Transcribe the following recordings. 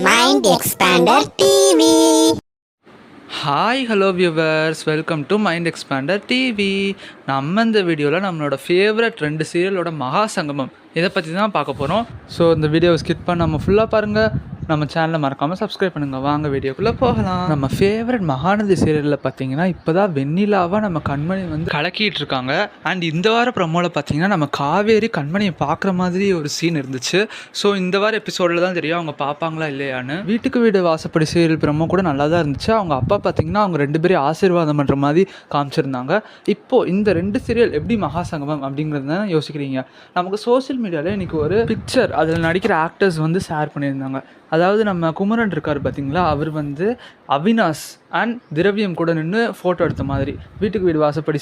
Mind Expander TV. Hi hello viewers, welcome to mind expander TV. நம்ம இந்த வீடியோவில் நம்மளோட ஃபேவரட் 2 சீரியலோட மகா சங்கமம் இதை பற்றி தான் பார்க்க போகிறோம். ஸோ இந்த வீடியோவை ஸ்கிப் பண்ணாமல் ஃபுல்லாக பாருங்கள். நம்ம சேனலை மறக்காமல் சப்ஸ்கிரைப் பண்ணுங்கள். வாங்க வீடியோக்குள்ளே போகலாம். நம்ம ஃபேவரட் மகாநதி சீரியலில் பார்த்தீங்கன்னா இப்போ தான் வெண்ணிலாவாக நம்ம கண்மணி வந்து கலக்கிட்டு இருக்காங்க. அண்ட் இந்த வார ப்ரமோவில் பார்த்தீங்கன்னா நம்ம காவேரி கண்மணியை பார்க்குற மாதிரி ஒரு சீன் இருந்துச்சு. ஸோ இந்த வார எபிசோடில் தான் தெரியும் அவங்க பார்ப்பாங்களா இல்லையான்னு. வீட்டுக்கு வீடு வாசப்படி சீரியல் ப்ரமோ கூட நல்லா தான் இருந்துச்சு. அவங்க அப்பா பார்த்தீங்கன்னா அவங்க 2 பேரையும் ஆசீர்வாதம் பண்ணுற மாதிரி காமிச்சிருந்தாங்க. இப்போது இந்த 2 சீரியல் எப்படி மகாசங்கமம் அப்படிங்கிறது தான் யோசிக்கிறீங்க. நமக்கு சோசியல் மீடியாவில் இன்றைக்கி ஒரு பிக்சர் அதில் நடிக்கிற ஆக்டர்ஸ் வந்து ஷேர் பண்ணியிருந்தாங்க. அதாவது நம்ம குமரன் இருக்கார் பார்த்தீங்களா, அவர் வந்து அவினாஷ் அண்ட் திரவியம் கூட நின்று ஃபோட்டோ எடுத்த மாதிரி, வீட்டுக்கு வீடு வாசப்படி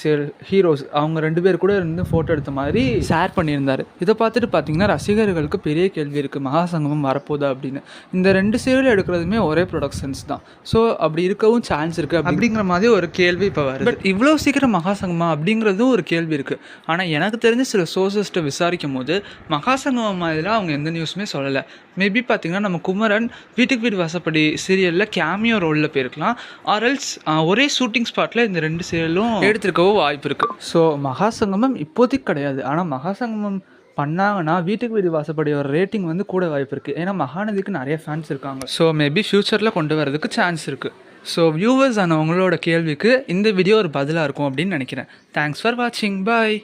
ஹீரோஸ் அவங்க 2 பேர் கூட இருந்து ஃபோட்டோ எடுத்த மாதிரி ஷேர் பண்ணியிருந்தார். இதை பார்த்துட்டு பார்த்தீங்கன்னா ரசிகர்களுக்கு பெரிய கேள்வி இருக்குது, மகாசங்கமம் வரப்போதா அப்படின்னு. இந்த 2 சீரியல் எடுக்கிறதுமே ஒரே ப்ரொடக்ஷன்ஸ் தான். ஸோ அப்படி இருக்கவும் சான்ஸ் இருக்குது அப்படிங்கிற மாதிரி ஒரு கேள்வி இப்போ வருது. பட் இவ்வளோ சீக்கிரம் மகாசங்கமா அப்படிங்கிறதும் ஒரு கேள்வி இருக்குது. ஆனால் எனக்கு தெரிஞ்ச சில சோர்சஸ்ட்டை விசாரிக்கும் போது மகாசங்கமம் மாதிரிலாம் அவங்க எந்த நியூஸுமே சொல்லலை. மேபி பார்த்தீங்கன்னா நம்ம குமரன் வீட்டுக்கு வீடு வாசப்படி சீரியலில் கேமியோ ரோலில் போயிருக்கலாம். ஆர்எல்ஸ் ஒரே ஷூட்டிங் ஸ்பாட்டில் இந்த 2 சீரியலும் எடுத்துருக்கவும் வாய்ப்பு இருக்குது. ஸோ மகாசங்கமம் இப்போதைக்கு கிடையாது. ஆனால் மகாசங்கமம் பண்ணாங்கன்னா வீட்டுக்கு வீடு வாசப்படியோட ரேட்டிங் வந்து கூட வாய்ப்பு இருக்குது. ஏன்னா மகாநதிக்கு நிறைய ஃபேன்ஸ் இருக்காங்க. ஸோ மேபி ஃப்யூச்சரில் கொண்டு வரதுக்கு சான்ஸ் இருக்குது. ஸோ வியூவர்ஸ் ஆன உங்களோட கேள்விக்கு இந்த வீடியோ ஒரு பதிலாக இருக்கும் அப்படின்னு நினைக்கிறேன். தேங்க்ஸ் ஃபார் வாட்சிங். பாய்.